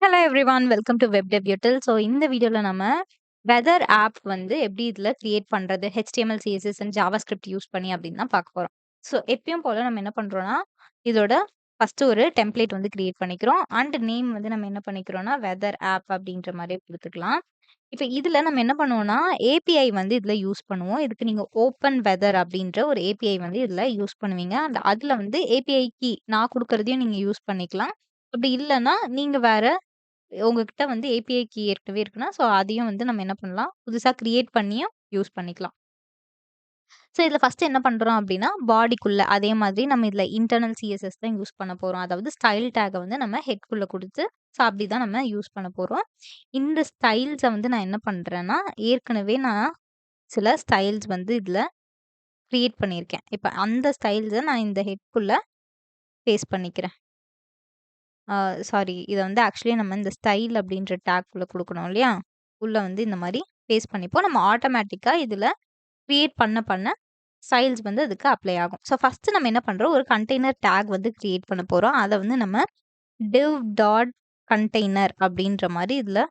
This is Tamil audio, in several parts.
Hello everyone welcome to web டெபியூட்டல். ஸோ இந்த வீடியோல நம்ம வெதர் ஆப் வந்து எப்படி இதில கிரியேட் பண்றது? HTML, CSS and JavaScript use பண்ணி அப்படின்னு தான் பார்க்க போறோம். ஸோ எப்பயும் போல நம்ம என்ன பண்றோம்னா, இதோட ஃபர்ஸ்ட்டு ஒரு டெம்ப்ளேட் வந்து கிரியேட் பண்ணிக்கிறோம். அண்ட் நேம் வந்து நம்ம என்ன பண்ணிக்கிறோம்னா, வெதர் ஆப் அப்படின்ற மாரி குடுத்துக்கலாம். இப்ப இதில நம்ம என்ன பண்ணுவோம்னா, API வந்து இதில யூஸ் பண்ணுவோம். இதுக்கு நீங்க ஓப்பன் வெதர் அப்படின்ற ஒரு API வந்து இதில யூஸ் பண்ணுவீங்க. அண்ட் அதில வந்து API கீ நான் குடுக்குறதையும் நீங்க யூஸ் பண்ணிக்கலாம். அப்படி இல்லன்னா, நீங்க வேற உங்ககிட்ட வந்து ஏபிஐ கீ ஏற்கனவே இருக்குன்னா, ஸோ அதையும் வந்து நம்ம என்ன பண்ணலாம், புதுசா கிரியேட் பண்ணியும் யூஸ் பண்ணிக்கலாம். ஸோ இதில ஃபர்ஸ்ட்டு என்ன பண்றோம் அப்டின்னா, பாடிக்குள்ள அதே மாதிரி நம்ம இதில இன்டர்னல் CSS தான் யூஸ் பண்ண போறோம். அதாவது ஸ்டைல் டேக்க வந்து நம்ம ஹெட்குள்ள குடுத்து, ஸோ அப்டி தான் நம்ம யூஸ் பண்ண போறோம். இந்த ஸ்டைல்ஸ வந்து நான் என்ன பண்றேன்னா, ஏற்கனவே நான் சில ஸ்டைல்ஸ் வந்து இதில கிரியேட் பண்ணியிருக்கேன். இப்ப அந்த ஸ்டைல்ஸ நான் இந்த ஹெட்குள்ள பேஸ்ட் பண்ணிக்கிறேன். ஆ சாரி. இத வந்து ஆக்சுவலி நம்ம இந்த ஸ்டைல் அப்டின்ற டேக்குள்ள குடுக்கணும் இல்லையா? உள்ள வந்து இந்த மாரி பேஸ்ட் பண்ணிப்போம். நம்ம ஆட்டோமேட்டிக்கா இதுல கிரியேட் பண்ண ஸ்டைல்ஸ் வந்து அதுக்கு அப்ளை ஆகும். ஸோ ஃபர்ஸ்ட்டு நம்ம என்ன பண்றோம், ஒரு கண்டெய்னர் டேக் வந்து கிரியேட் பண்ண போறோம். அத வந்து நம்ம div டாட் கண்டெய்னர் அப்டின்ற மாரி இதுல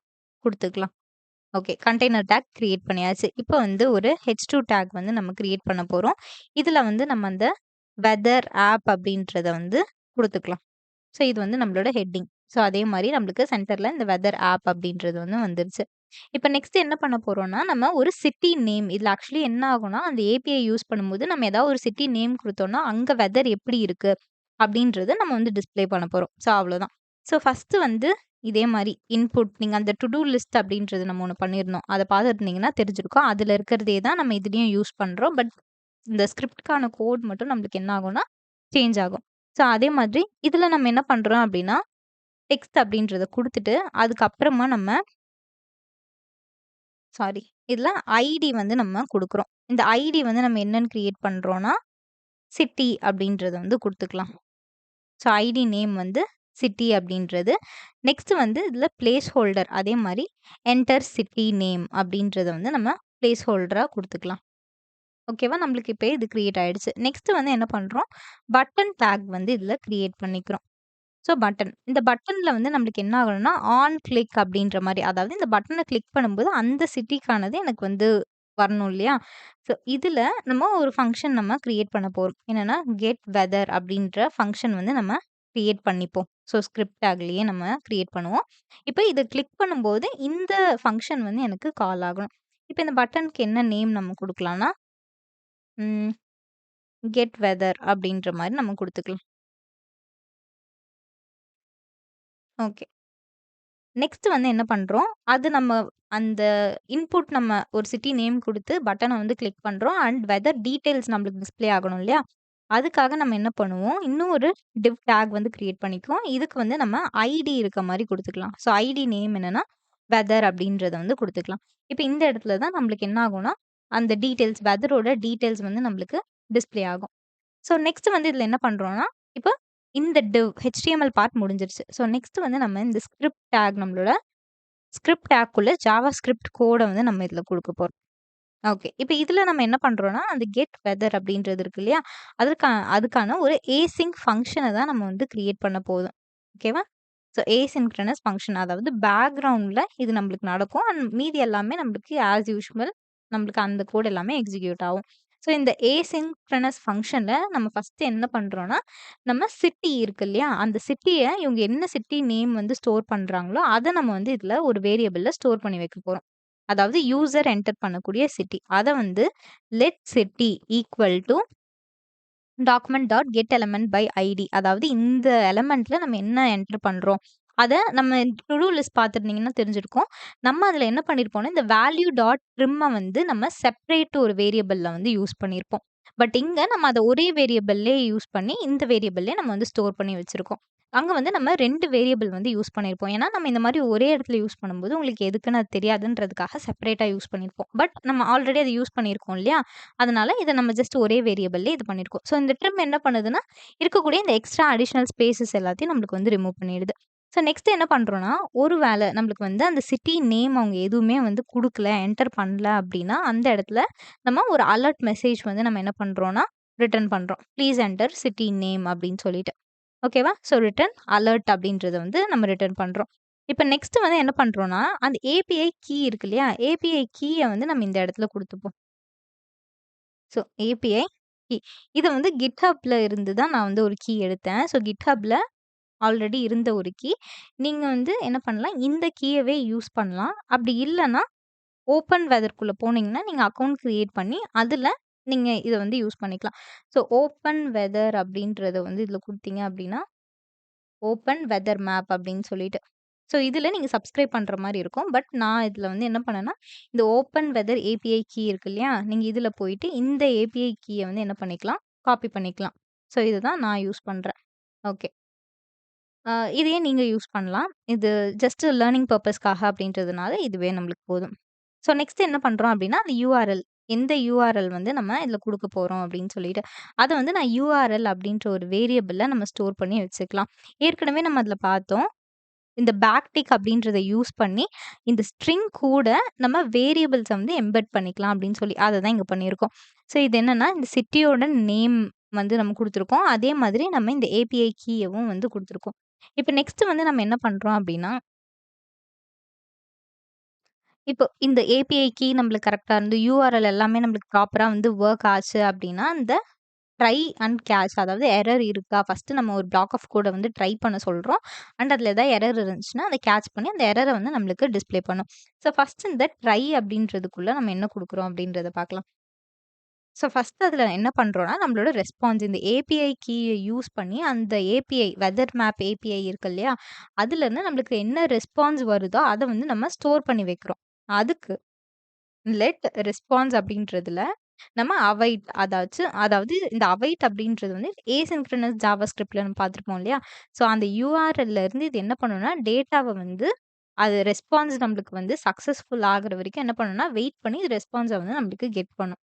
குடுத்துக்கலாம். ஓகே. கண்டெய்னர் டேக் கிரியேட் பண்ணியாச்சு. இப்போ வந்து ஒரு H2 டேக் வந்து நம்ம கிரியேட் பண்ண போறோம். இதுல வந்து நம்ம அந்த வெதர் ஆப் அப்டின்றத வந்து குடுத்துக்கலாம். ஸோ இது வந்து நம்மளோட ஹெட்டிங். ஸோ அதே மாரி நம்மளுக்கு சென்டர்ல இந்த வெதர் ஆப் அப்படின்றது வந்து வந்துருச்சு. இப்ப நெக்ஸ்ட் என்ன பண்ண போறோம்னா, நம்ம ஒரு சிட்டி நேம் இதுல ஆக்சுவலி என்ன ஆகும்னா, அந்த ஏபிஐ யூஸ் பண்ணும்போது நம்ம ஏதாவது ஒரு சிட்டி நேம் குடுத்தோம்னா, அங்க வெதர் எப்படி இருக்கு அப்படின்றத நம்ம வந்து டிஸ்ப்ளே பண்ண போறோம். ஸோ அவ்வளோதான். ஸோ ஃபர்ஸ்ட்டு வந்து இதே மாரி இன்புட் நீங்க அந்த டு டூ லிஸ்ட் அப்படின்றது நம்ம ஒண்ணு பண்ணியிருந்தோம். அத பார்த்துருந்தீங்கன்னா தெரிஞ்சிருக்கும். அதுல இருக்கிறதே தான் நம்ம இதுலயும் யூஸ் பண்றோம். பட் இந்த ஸ்கிரிப்ட்க்கான கோட் மட்டும் நம்மளுக்கு என்ன ஆகும்னா, சேஞ்ச் ஆகும். ஸோ அதே மாதிரி இதுல நம்ம என்ன பண்றோம் அப்டின்னா, டெக்ஸ்ட் அப்டின்றத குடுத்துட்டு, அதுக்கப்புறமா நம்ம சாரி இதுல ஐடி வந்து நம்ம குடுக்குறோம். இந்த ஐடி வந்து நம்ம என்னன்னு கிரியேட் பண்றோம்னா, சிட்டி அப்டின்றத வந்து குடுத்துக்கலாம். ஸோ ஐடி நேம் வந்து சிட்டி அப்டின்றது. நெக்ஸ்ட் வந்து இதுல பிளேஸ் ஹோல்டர் அதே மாரி என்டர் சிட்டி நேம் அப்டின்றத வந்து நம்ம பிளேஸ் ஹோல்டரா குடுத்துக்கலாம். ஓகேவா? நம்மளுக்கு இப்ப இது கிரியேட் ஆயிடுச்சு. நெக்ஸ்ட் வந்து என்ன பண்றோம், பட்டன் டேக் வந்து இதுல கிரியேட் பண்ணிக்கிறோம். So button. இந்த பட்டன்ல வந்து நம்மளுக்கு என்ன ஆகணும்னா, ஆன் கிளிக் அப்படின்ற மாரி. அதாவது இந்த பட்டன கிளிக் பண்ணும்போது அந்த சிட்டிக்கானது எனக்கு வந்து வரணும் இல்லையா? ஸோ இதுல நம்ம ஒரு ஃபங்ஷன் நம்ம கிரியேட் பண்ண போறோம். என்னன்னா, கெட் வெதர் அப்படின்ற ஃபங்ஷன் வந்து நம்ம கிரியேட் பண்ணிப்போம். ஸோ ஸ்கிரிப்ட் டேக்லயே நம்ம கிரியேட் பண்ணுவோம். இப்ப இத கிளிக் பண்ணும்போது இந்த ஃபங்ஷன் வந்து எனக்கு கால் ஆகணும். இப்ப இந்த பட்டனுக்கு என்ன நேம் நம்ம குடுக்கலாம்னா, ம் கெட் வெதர் அப்படின்ற மாரி நம்ம குடுத்துக்கலாம். ஓகே. நெக்ஸ்ட் வந்து என்ன பண்றோம், அது நம்ம அந்த இன்புட் நம்ம ஒரு சிட்டி நேம் குடுத்து பட்டன வந்து கிளிக் பண்றோம். அண்ட் வெதர் டீட்டெயில்ஸ் நம்மளுக்கு டிஸ்ப்ளே ஆகணும் இல்லையா? அதுக்காக நம்ம என்ன பண்ணுவோம், இன்னும் ஒரு டிவ் டேக் வந்து கிரியேட் பண்ணிக்குவோம். இதுக்கு வந்து நம்ம ஐடி இருக்க மாரி குடுத்துக்கலாம். ஸோ ஐடி நேம் என்னன்னா, வெதர் அப்படின்றத வந்து குடுத்துக்கலாம். இப்ப இந்த இடத்துல தான் நம்மளுக்கு என்ன ஆகும்னா, அந்த டீட்டெயில்ஸ் வெதரோட டீட்டெயில்ஸ் வந்து நம்மளுக்கு டிஸ்ப்ளே ஆகும். ஸோ நெக்ஸ்ட் வந்து இதுல என்ன பண்றோம்னா, இப்ப இந்த HTML பார்ட் முடிஞ்சிருச்சு. ஸோ நெக்ஸ்ட் வந்து நம்ம இந்த ஸ்கிரிப்ட் டேக் நம்மளோட ஸ்கிரிப்ட் டேக்குள்ள ஜாவா ஸ்கிரிப்ட் கோட வந்து நம்ம இதுல குடுக்க போறோம். ஓகே. இப்ப இதுல நம்ம என்ன பண்றோம்னா, அந்த கெட் வெதர் அப்படின்றது இருக்கு இல்லையா? அதுக்கான ஒரு ஏசிங்க் ஃபங்ஷன தான் நம்ம வந்து கிரியேட் பண்ண போதும். ஓகேவா? ஸோ ஏசின்க்ரனஸ் ஃபங்ஷன் அதாவது பேக்கிரவுண்ட்ல இது நம்மளுக்கு நடக்கும். அண்ட் மீதி எல்லாமே நம்மளுக்கு ஆஸ் யூசுவல் நம்மளுக்கு அந்த கோட் எல்லாமே எக்ஸிக்யூட் ஆகும். ஸோ இந்த ஏசின்க்ரனஸ் ஃபங்ஷன்ல நம்ம ஃபர்ஸ்ட்டு என்ன பண்றோம்னா, நம்ம சிட்டி இருக்கு இல்லையா? அந்த சிட்டிய இவங்க என்ன சிட்டி நேம் வந்து ஸ்டோர் பண்றாங்களோ, அத நம்ம வந்து இதுல ஒரு வேரியபிள்ல ஸ்டோர் பண்ணி வைக்க போறோம். அதாவது யூசர் என்டர் பண்ணக்கூடிய சிட்டி. அத வந்து let city equal to document dot get element by ID. அதாவது இந்த எலிமெண்ட்ல நம்ம என்ன என்டர் பண்றோம். அத நம்ம டு டூ லிஸ்ட் பார்த்துருந்தீங்கன்னா தெரிஞ்சிருக்கும். நம்ம அதுல என்ன பண்ணியிருப்போம்னா, இந்த வேல்யூ டாட் ட்ரிம்ம வந்து நம்ம செப்பரேட் ஒரு வேரியபிள்ல வந்து யூஸ் பண்ணியிருப்போம். பட் இங்க நம்ம அத ஒரே வேரியபிள்லயே யூஸ் பண்ணி, இந்த வேரியபிள்லயே நம்ம வந்து ஸ்டோர் பண்ணி வச்சிருக்கோம். அங்க வந்து நம்ம 2 வேரியபிள் வந்து யூஸ் பண்ணியிருப்போம். ஏன்னா, நம்ம இந்த மாரி ஒரே இடத்துல யூஸ் பண்ணும்போது உங்களுக்கு எதுக்குன்னு அது தெரியாதுன்றதுக்காக செப்பரேட்டா யூஸ் பண்ணியிருப்போம். பட் நம்ம ஆல்ரெடி அத யூஸ் பண்ணியிருக்கோம் இல்லையா? அதனால இத நம்ம ஜஸ்ட் ஒரே வேரியபிள்ல இது பண்ணியிருக்கோம். ஸோ இந்த ட்ரிம் என்ன பண்ணுதுன்னா, இருக்கக்கூடிய இந்த எக்ஸ்ட்ரா அடிஷனல் ஸ்பேஸஸ் எல்லாத்தையும் நம்மளுக்கு வந்து ரிமூவ் பண்ணிடுது. ஸோ நெக்ஸ்ட் என்ன பண்றோம்னா, ஒரு வேள நம்மளுக்கு வந்து அந்த சிட்டி நேம் அவங்க எதுவுமே வந்து குடுக்கல, என்டர் பண்ணல அப்டின்னா, அந்த இடத்துல நம்ம ஒரு அலர்ட் மெசேஜ் வந்து நம்ம என்ன பண்றோம்னா, ரிட்டர்ன் பண்றோம். ப்ளீஸ் என்டர் சிட்டி நேம் அப்டின்னு சொல்லிட்டு. ஓகேவா? ஸோ ரிட்டர்ன் அலர்ட் அப்டின்றத வந்து நம்ம ரிட்டர்ன் பண்றோம். இப்ப நெக்ஸ்ட் வந்து என்ன பண்றோம்னா, அந்த ஏபிஐ கீ இருக்கு இல்லையா? ஏபிஐ கீய வந்து நம்ம இந்த இடத்துல குடுத்துப்போம். So API key. இத வந்து GitHubல இருந்து தான் நான் வந்து ஒரு கீ எடுத்தேன். ஸோ GitHubல ஆல்ரெடி இருந்த ஒரு கீ. நீங்க வந்து என்ன பண்ணலாம், இந்த கீயவே யூஸ் பண்ணலாம். அப்படி இல்லன்னா, ஓப்பன் வெதர்க்குள்ள போனீங்கன்னா, நீங்க அக்கவுண்ட் கிரியேட் பண்ணி, அதுல நீங்க இத வந்து யூஸ் பண்ணிக்கலாம். ஸோ ஓப்பன் வெதர் அப்படின்றத வந்து இதுல குடுத்தீங்க அப்படின்னா, ஓப்பன் வெதர் மேப் அப்படின்னு சொல்லிட்டு. ஸோ இதுல நீங்க சப்ஸ்கிரைப் பண்ற மாரி இருக்கும். பட் நான் இதுல வந்து என்ன பண்ணேன்னா, இந்த ஓப்பன் வெதர் ஏபிஐ கீ இருக்கு இல்லையா? நீங்க இதுல போயிட்டு இந்த ஏபிஐ கீய வந்து என்ன பண்ணிக்கலாம், காப்பி பண்ணிக்கலாம். ஸோ இதுதான் நான் யூஸ் பண்றேன். ஓகே. அ இதையே நீங்க யூஸ் பண்ணலாம். இது ஜஸ்ட் லேர்னிங் பர்ப்பஸ்க்காக அப்படின்றதுனால இதுவே நம்மளுக்கு போதும். ஸோ நெக்ஸ்ட் என்ன பண்றோம் அப்படின்னா, அந்த யுஆர்எல் எந்த யுஆர்எல் வந்து நம்ம இதில குடுக்க போறோம் அப்படின்னு சொல்லிட்டு, அத வந்து நான் யுஆர்எல் அப்படின்ற ஒரு வேரியபிள்ல நம்ம ஸ்டோர் பண்ணி வச்சுக்கலாம். ஏற்கனவே நம்ம அதில பார்த்தோம். இந்த பேக்டிக் அப்படின்றத யூஸ் பண்ணி, இந்த ஸ்ட்ரிங் கூட நம்ம வேரியபிள்ஸ வந்து எம்பெட் பண்ணிக்கலாம் அப்படின்னு சொல்லி, அத தான் இங்க பண்ணியிருக்கோம். ஸோ இது என்னன்னா, இந்த சிட்டியோட நேம் வந்து நம்ம குடுத்துருக்கோம். அதே மாதிரி நம்ம இந்த ஏபிஐ கீயவும் வந்து குடுத்துருக்கோம். இப்ப நெக்ஸ்ட் வந்து நம்ம என்ன பண்றோம் அப்படின்னா, இப்போ இந்த ஏபிஐ கீ நம்மளுக்கு கரெக்ட்டா இருந்து யுஆர்எல் எல்லாமே நம்மளுக்கு ப்ராப்பரா வந்து வொர்க் ஆச்சு அப்படின்னா, இந்த ட்ரை அண்ட் கேட்ச் அதாவது எரர் இருக்கா? ஃபர்ஸ்ட்டு நம்ம ஒரு பிளாக் ஆஃப் கோட வந்து ட்ரை பண்ண சொல்றோம். அண்ட் அதில ஏதாவது எரர் இருந்துச்சுன்னா, அத கேட்ச் பண்ணி அந்த எரர வந்து நம்மளுக்கு டிஸ்ப்ளே பண்ணும். ஸோ ஃபர்ஸ்ட் இந்த ட்ரை அப்படின்றதுக்குள்ள நம்ம என்ன குடுக்குறோம் அப்படின்றத பார்க்கலாம். ஸோ ஃபர்ஸ்ட் அதில என்ன பண்றோம்னா, நம்மளோட ரெஸ்பான்ஸ் இந்த ஏபிஐ கீய யூஸ் பண்ணி அந்த ஏபிஐ வெதர் மேப் ஏபிஐ இருக்கு இல்லையா? அதுலருந்து நம்மளுக்கு என்ன ரெஸ்பான்ஸ் வருதோ, அத வந்து நம்ம ஸ்டோர் பண்ணி வைக்கிறோம். அதுக்கு லெட் ரெஸ்பான்ஸ் அப்படின்றதுல நம்ம அவைட் அதாவது இந்த அவைட் அப்படின்றது வந்து ஏசின்க்ரோனஸ் ஜாவாஸ்கிரிப்ட்ல நம்ம பார்த்துருப்போம் இல்லையா? ஸோ அந்த யுஆர்எல்ல இருந்து இது என்ன பண்ணும்னா, டேட்டாவ வந்து அது ரெஸ்பான்ஸ் நம்மளுக்கு வந்து சக்சஸ்ஃபுல் ஆகுற வரைக்கும் என்ன பண்ணும்னா, வெயிட் பண்ணி ரெஸ்பான்ஸ வந்து நம்மளுக்கு கெட் பண்ணும்.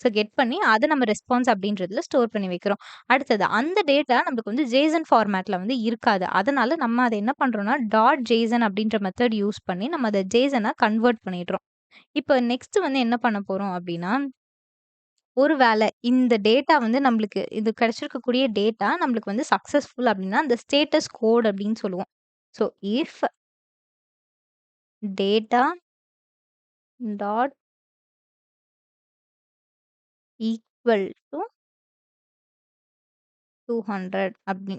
ஸோ கெட் பண்ணி அத நம்ம ரெஸ்பான்ஸ் அப்படின்றதுல ஸ்டோர் பண்ணி வைக்கிறோம். அடுத்தது அந்த டேட்டா நம்மளுக்கு வந்து ஜேசன் ஃபார்மேட்ல வந்து இருக்காது. அதனால நம்ம அத என்ன பண்றோம்னா, டாட் ஜேசன் அப்படின்ற மெத்தட் யூஸ் பண்ணி நம்ம அத ஜேசனா கன்வெர்ட் பண்ணிடுறோம். இப்ப நெக்ஸ்ட் வந்து என்ன பண்ண போறோம் அப்டின்னா, ஒரு வேள இந்த டேட்டா வந்து நம்மளுக்கு இது கிடைச்சிருக்கக்கூடிய டேட்டா நம்மளுக்கு வந்து சக்சஸ்ஃபுல் அப்டின்னா, அந்த ஸ்டேட்டஸ் கோட் அப்டின்னு சொல்லுவோம். So if data dot equal to 200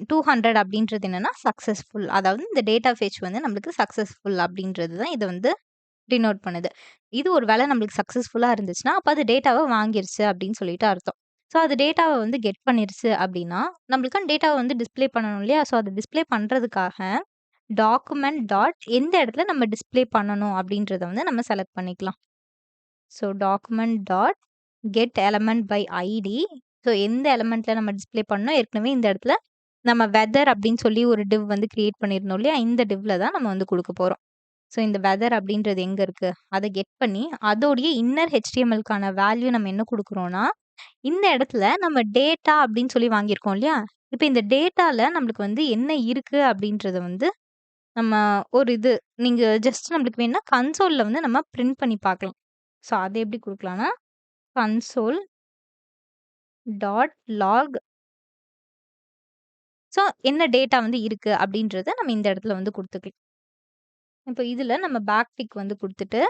200 அப்டின்றது என்னன்னா சக்சஸ்ஃபுல். அதாவது இந்த டேட்டா ஃபெட்ச் வந்து நம்மளுக்கு சக்சஸ்ஃபுல் அப்டின்றது தான் இத வந்து டினோட் பண்ணுது. இது ஒரு வேள நம்மளுக்கு சக்சஸ்ஃபுல்லா இருந்துச்சுன்னா, அப்ப அது டேட்டாவ வாங்கிருச்சு அப்படின்னு சொல்லிட்டு அர்த்தம். ஸோ அது டேட்டாவ வந்து கெட் பண்ணிருச்சு அப்படின்னா, நம்மளுக்கான டேட்டாவ வந்து டிஸ்ப்ளே பண்ணணும் இல்லையா? ஸோ அத டிஸ்ப்ளே பண்றதுக்காக டாக்குமெண்ட் டாட் எந்த இடத்துல நம்ம டிஸ்ப்ளே பண்ணணும் அப்படின்றத வந்து நம்ம செலக்ட் பண்ணிக்கலாம். So document dot get element by ID. So எந்த எலிமெண்ட்ல நம்ம டிஸ்ப்ளே பண்ணணும் ஏற்கனவே இந்த இடத்துல நம்ம வெதர் அப்படின்னு சொல்லி ஒரு டிவ் வந்து கிரியேட் பண்ணியிருந்தோம் இல்லையா? இந்த டிவ்ல தான் நம்ம வந்து குடுக்க போறோம். ஸோ இந்த வெதர் அப்படின்றது எங்க இருக்கு? அத கெட் பண்ணி, அதோடைய இன்னர் HTMLக்கான வேல்யூ நம்ம என்ன குடுக்குறோம்னா, இந்த இடத்துல நம்ம டேட்டா அப்படின்னு சொல்லி வாங்கியிருக்கோம் இல்லையா? இப்ப இந்த டேட்டால நம்மளுக்கு வந்து என்ன இருக்கு அப்படின்றத வந்து நம்ம ஒரு இது நீங்க ஜஸ்ட் நம்மளுக்கு வேணும்னா கன்சோல்ல வந்து நம்ம பிரிண்ட் பண்ணி பார்க்கலாம். ஸோ அத எப்படி குடுக்கலாம்னா, கன்சோல் டாட் லாக் ஸோ என்ன டேட்டா வந்து இருக்கு அப்படின்றத நம்ம இந்த இடத்துல வந்து குடுத்துக்கலாம். இப்ப இதுல நம்ம பேக் டிக் வந்து குடுத்துட்டு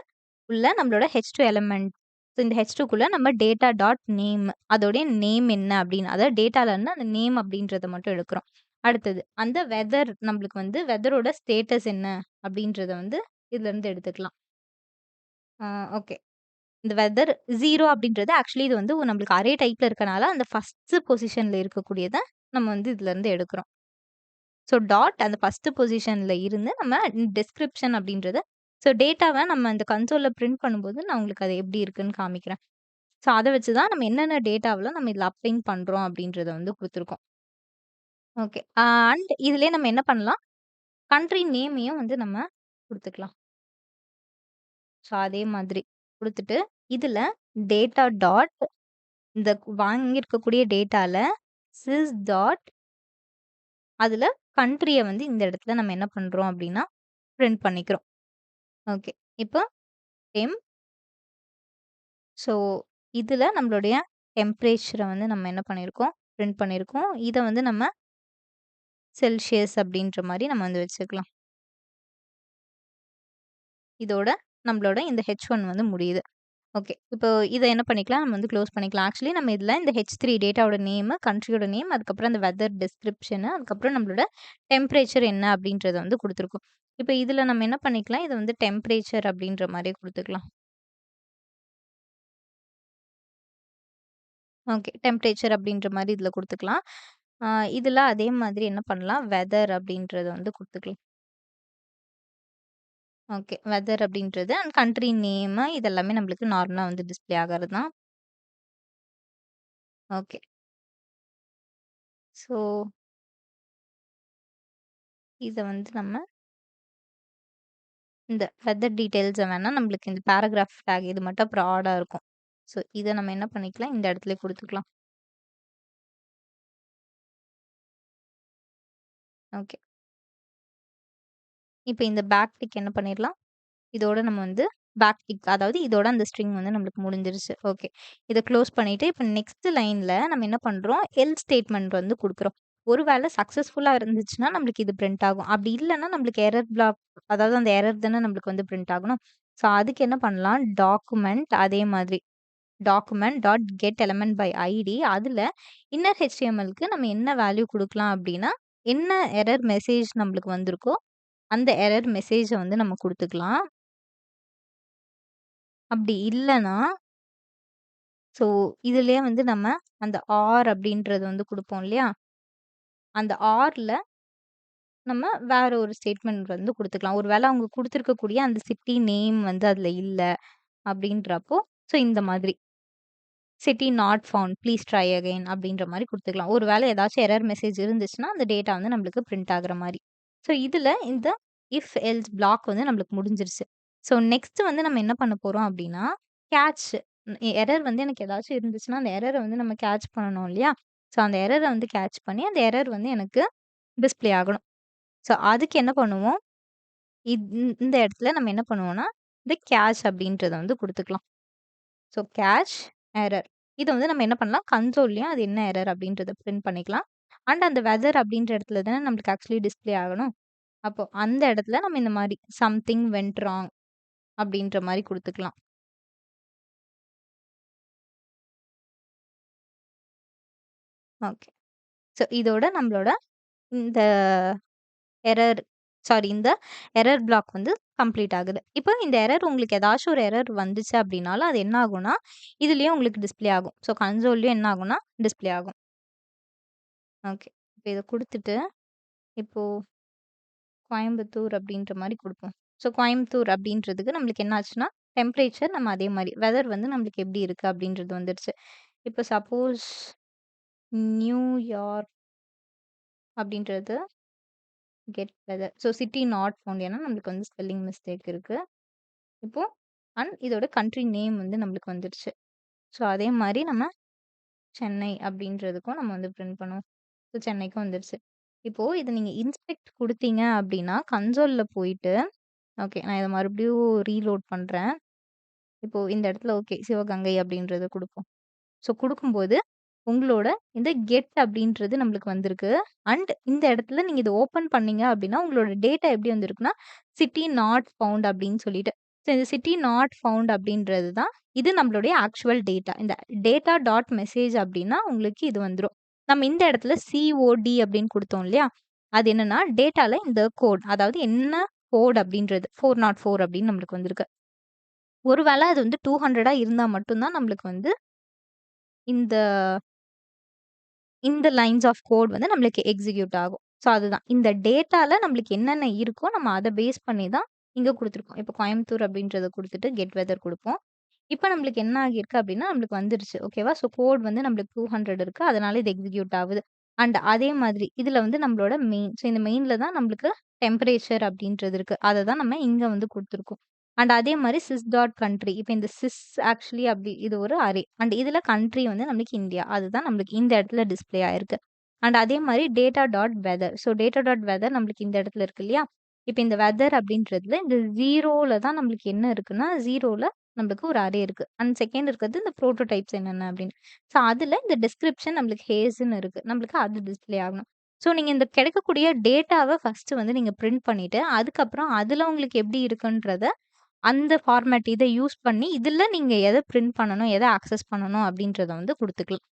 உள்ள நம்மளோட H2 எலிமெண்ட். ஸோ இந்த H2க்குள்ள நம்ம டேட்டா டாட் நேம் அதோடைய நேம் என்ன அப்படின்னு அதாவது டேட்டால இருந்து அந்த நேம் அப்படின்றத மட்டும் எடுக்கிறோம். அடுத்தது அந்த வெதர் நம்மளுக்கு வந்து வெதரோட ஸ்டேட்டஸ் என்ன அப்படின்றத வந்து இதுல இருந்து எடுத்துக்கலாம். ஓகே. இந்த வெதர் 0 அப்படின்றது ஆக்சுவலி இது வந்து நம்மளுக்கு அரே டைப்ல இருக்கனால அந்த ஃபர்ஸ்ட் பொசிஷன்ல இருக்கக்கூடியத நம்ம வந்து இதுல இருந்து எடுக்கிறோம். ஸோ டாட் அந்த ஃபர்ஸ்ட் பொசிஷன்ல இருந்து நம்ம டிஸ்கிரிப்ஷன் அப்படின்றத ஸோ டேட்டாவ நம்ம அந்த கன்சோல்ல பிரிண்ட் பண்ணும்போது நான் உங்களுக்கு அது எப்படி இருக்குன்னு காமிக்கிறேன். ஸோ அத வச்சு தான் நம்ம என்னென்ன டேட்டாவலாம் நம்ம இதுல அப்ளைன் பண்றோம் அப்படின்றத வந்து குடுத்துருக்கோம். ஓகே. அண்ட் இதுலயே நம்ம என்ன பண்ணலாம், கண்ட்ரி நேமையும் வந்து நம்ம குடுத்துக்கலாம். ஸோ அதே மாதிரி குடுத்துட்டு, இதுல டேட்டா டாட் இந்த வாங்கியிருக்கக்கூடிய டேட்டால சிஸ் டாட் அதுல கண்ட்ரிய வந்து இந்த இடத்துல நம்ம என்ன பண்றோம் அப்படின்னா, பிரிண்ட் பண்ணிக்கிறோம். ஓகே. இப்போ டெம்ப் ஸோ இதுல நம்மளுடைய டெம்பரேச்சர வந்து நம்ம என்ன பண்ணியிருக்கோம், பிரிண்ட் பண்ணியிருக்கோம். இத வந்து நம்ம செல்சியஸ் அப்படின்ற மாரி நம்ம வந்து வச்சுக்கலாம். இதோட நம்மளோட இந்த H1 வந்து முடியுது. ஓகே. இப்போ இத என்ன பண்ணிக்கலாம், நம்ம வந்து க்ளோஸ் பண்ணிக்கலாம். ஆக்சுவலி நம்ம இதுல இந்த H3 டேட்டாவோட நேமு, கண்ட்ரியோட நேம், அதுக்கப்புறம் அந்த வெதர் டிஸ்கிரிப்ஷனு, அதுக்கப்புறம் நம்மளோட டெம்பரேச்சர் என்ன அப்படின்றத வந்து குடுத்துருக்கோம். இப்ப இதுல நம்ம என்ன பண்ணிக்கலாம், இத வந்து டெம்பரேச்சர் அப்படின்ற மாரியே குடுத்துக்கலாம். ஓகே. டெம்பரேச்சர் அப்படின்ற மாரி இதுல குடுத்துக்கலாம். ஆ இதுல அதே மாதிரி என்ன பண்ணலாம், வெதர் அப்படின்றத வந்து குடுத்துக்கலாம். ஓகே. வெதர் அப்படின்றது அண்ட் கண்ட்ரி நேமு இது எல்லாமே நம்மளுக்கு நார்மலா வந்து டிஸ்ப்ளே ஆகறது தான். ஓகே. ஸோ இத வந்து நம்ம இந்த வெதர் டீட்டெயில்ஸ வேணா நம்மளுக்கு இந்த பேராகிராஃப் டேக் இது மட்டும் அப்புறம் ஆடா இருக்கும். ஸோ இத நம்ம என்ன பண்ணிக்கலாம், இந்த இடத்துலயே குடுத்துக்கலாம். ஓகே. இப்ப இந்த பேக் டிக் என்ன பண்ணிரலாம், இதோட நம்ம வந்து பேக் டிக் அதாவது இதோட அந்த ஸ்ட்ரிங் வந்து நம்மளுக்கு முடிஞ்சிருச்சு. ஓகே. இத க்ளோஸ் பண்ணிட்டு, இப்ப நெக்ஸ்ட் லைன்ல நம்ம என்ன பண்றோம், எல்ஸ் ஸ்டேட்மெண்ட் வந்து குடுக்குறோம். ஒரு வேள சக்சஸ்ஃபுல்லா இருந்துச்சுன்னா, நம்மளுக்கு இது பிரிண்ட் ஆகும். அப்படி இல்லன்னா நம்மளுக்கு எரர் பிளாக் அதாவது அந்த எரர் தானே நம்மளுக்கு வந்து பிரிண்ட் ஆகணும். ஸோ அதுக்கு என்ன பண்ணலாம், டாக்குமெண்ட் அதே மாதிரி document dot get element by ID அதுல இன்னர் ஹெச்டிஎம்எல்க்கு நம்ம என்ன வேல்யூ குடுக்கலாம் அப்படின்னா, என்ன எரர் மெசேஜ் நம்மளுக்கு வந்திருக்கோ, அந்த எரர் மெசேஜ வந்து நம்ம குடுத்துக்கலாம். அப்படி இல்லன்னா, ஸோ இதுலயே வந்து நம்ம அந்த ஆர் அப்படின்றது வந்து குடுப்போம் இல்லையா? அந்த ஆர்ல நம்ம வேற ஒரு ஸ்டேட்மெண்ட் வந்து குடுத்துக்கலாம். ஒரு வேள அவங்க குடுத்திருக்கக்கூடிய அந்த சிட்டி நேம் வந்து அதுல இல்ல அப்படின்றப்போ, ஸோ இந்த மாதிரி. City not found please try again அப்படின்ற மாரி குடுத்துக்கலாம். ஒரு வேள ஏதாச்சும் எரர் மெசேஜ் இருந்துச்சுன்னா, அந்த டேட்டா வந்து நம்மளுக்கு பிரிண்ட் ஆகுற மாரி. ஸோ இதுல இந்த இஃப் எல்ஸ் ப்ளாக் வந்து நம்மளுக்கு முடிஞ்சிருச்சு. ஸோ நெக்ஸ்ட் வந்து நம்ம என்ன பண்ண போறோம் அப்படின்னா, கேட்ச் எரர் வந்து எனக்கு ஏதாச்சும் இருந்துச்சுன்னா, அந்த எரர வந்து நம்ம கேட்ச் பண்ணணும் இல்லையா? ஸோ அந்த எரர வந்து கேட்ச் பண்ணி, அந்த எரர் வந்து எனக்கு டிஸ்ப்ளே ஆகணும். ஸோ அதுக்கு என்ன பண்ணுவோம், இந்த இடத்துல நம்ம என்ன பண்ணுவோம்னா, இந்த கேட்ச் அப்படின்றத வந்து குடுத்துக்கலாம். So catch error. இத வந்து நம்ம என்ன பண்ணலாம், கன்சோல்லயும் அது என்ன எரர் அப்படின்றத பிரிண்ட் பண்ணிக்கலாம். அண்ட் அந்த வெதர் அப்படின்ற இடத்துல தானே நம்மளுக்கு ஆக்சுவலி டிஸ்ப்ளே ஆகணும். அப்போ அந்த இடத்துல நம்ம இந்த மாரி சம்திங் வென்ட் ராங் அப்படின்ற மாரி குடுத்துக்கலாம். ஓகே. ஸோ இதோட நம்மளோட இந்த எரர் இந்த எரர் பிளாக் வந்து கம்ப்ளீட் ஆகுது. இப்போ இந்த எரர் உங்களுக்கு ஏதாச்சும் ஒரு எரர் வந்துச்சு அப்படின்னாலும், அது என்ன ஆகும்னா, இதுலயும் உங்களுக்கு டிஸ்ப்ளே ஆகும். ஸோ கன்சோல்லயும் என்ன ஆகும்னா, டிஸ்ப்ளே ஆகும். ஓகே. இப்ப இத குடுத்துட்டு, இப்போ கோயம்புத்தூர் அப்படின்ற மாரி குடுப்போம். ஸோ கோயம்புத்தூர் அப்படின்றதுக்கு நம்மளுக்கு என்ன ஆச்சுன்னா, டெம்பரேச்சர் நம்ம அதே மாரி வெதர் வந்து நம்மளுக்கு எப்படி இருக்கு அப்படின்றது வந்துருச்சு. இப்ப சப்போஸ் நியூயார்க் அப்படின்றது get weather. So city not found ஏன்னா நம்மளுக்கு வந்து ஸ்பெல்லிங் மிஸ்டேக் இருக்கு. இப்போ அண்ட் இதோட கண்ட்ரி நேம் வந்து நம்மளுக்கு வந்துருச்சு. ஸோ அதே மாரி நம்ம சென்னை அப்படின்றதுக்கும் நம்ம வந்து பிரிண்ட் பண்ணுவோம். ஸோ சென்னைக்கும் வந்துருச்சு. இப்போ இத நீங்க இன்ஸ்பெக்ட் குடுத்தீங்க அப்படின்னா, கன்சோல்ல போயிட்டு ஓகே. நான் இத மறுபடியும் ரீலோட் பண்றேன். இப்போ இந்த இடத்துல ஓகே. சிவகங்கை அப்படின்றத குடுப்போம். ஸோ குடுக்கும்போது, உங்களோட இந்த கெட் அப்படின்றது நம்மளுக்கு வந்திருக்கு. அண்ட் இந்த இடத்துல நீங்க இத ஓப்பன் பண்ணீங்க அப்படின்னா, உங்களோட டேட்டா எப்படி வந்திருக்குன்னா, சிட்டி நாட் ஃபவுண்ட் அப்படின்னு சொல்லிட்டு. ஸோ இந்த சிட்டி நாட் ஃபவுண்ட் அப்படின்றது தான், இது நம்மளுடைய ஆக்சுவல் டேட்டா. இந்த டேட்டா டாட் மெசேஜ் அப்படின்னா, உங்களுக்கு இது வந்துரும். நம்ம இந்த இடத்துல சிஓடி அப்படின்னு குடுத்தோம் இல்லையா? அது என்னன்னா, டேட்டால இந்த கோட் அதாவது என்ன கோட் அப்படின்றது 404 அப்படின்னு நம்மளுக்கு வந்திருக்கு. ஒரு வேள அது வந்து 200 இருந்தா மட்டும் தான் நம்மளுக்கு வந்து இந்த இந்த லைன்ஸ் ஆஃப் கோட் வந்து நம்மளுக்கு எக்ஸிக்யூட் ஆகும். ஸோ அதுதான். இந்த டேட்டால நம்மளுக்கு என்னென்ன இருக்கோ, நம்ம அத பேஸ் பண்ணி தான் இங்க குடுத்துருக்கோம். இப்ப கோயம்புத்தூர் அப்படின்றத குடுத்துட்டு கெட் வெதர் குடுப்போம். இப்ப நம்மளுக்கு என்ன ஆகியிருக்கு அப்படின்னா, நம்மளுக்கு வந்துருச்சு. ஓகேவா? ஸோ கோட் வந்து நம்மளுக்கு 200 இருக்கு. அதனால இது எக்ஸிக்யூட் ஆகுது. அண்ட் அதே மாதிரி இதுல வந்து நம்மளோட மெயின். ஸோ இந்த மெயின்ல தான் நம்மளுக்கு டெம்பரேச்சர் அப்படின்றது இருக்கு. அத தான் நம்ம இங்க வந்து குடுத்துருக்கோம். அண்ட் அதே மாரி சிஸ் டாட் கண்ட்ரி. இப்ப இந்த சிஸ் ஆக்சுவலி அப்படி இது ஒரு அரே. அண்ட் இதுல கண்ட்ரி வந்து நம்மளுக்கு இந்தியா. அதுதான் நம்மளுக்கு இந்த இடத்துல டிஸ்ப்ளே ஆயிருக்கு. அண்ட் அதே மாரி data dot weather. So data dot weather நம்மளுக்கு இந்த இடத்துல இருக்கு இல்லையா? இப்ப இந்த வெதர் அப்படின்றதுல இந்த 0ல தான் நம்மளுக்கு என்ன இருக்குன்னா, 0ல நம்மளுக்கு ஒரு அரே இருக்கு. அண்ட் செகண்ட் இருக்கிறது இந்த புரோட்டோடைப்ஸ் என்னென்ன அப்படின்னு. ஸோ அதுல இந்த டிஸ்கிரிப்ஷன் நம்மளுக்கு ஹேஸ்ன்னு இருக்கு. நம்மளுக்கு அது டிஸ்ப்ளே ஆகணும். ஸோ நீங்க இந்த கிடைக்கக்கூடிய டேட்டாவ ஃபர்ஸ்ட்டு வந்து நீங்க பிரிண்ட் பண்ணிட்டு, அதுக்கப்புறம் அதுல உங்களுக்கு எப்படி இருக்குன்றத அந்த ஃபார்மேட் இத யூஸ் பண்ணி, இதுல நீங்க எத பிரிண்ட் பண்ணணும், எத ஆக்சஸ் பண்ணணும் அப்படின்றத வந்து குடுத்துக்கலாம்.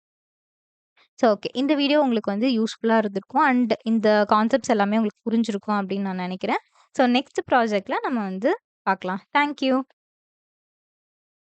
So okay. இந்த வீடியோ உங்களுக்கு வந்து யூஸ்ஃபுல்லா இருந்திருக்கும். அண்ட் இந்த கான்செப்ட்ஸ் எல்லாமே உங்களுக்கு புரிஞ்சிருக்கும் அப்படின்னு நான் நெனைக்கிறேன். ஸோ நெக்ஸ்ட் ப்ராஜெக்ட்ல நம்ம வந்து பார்க்கலாம். Thank you.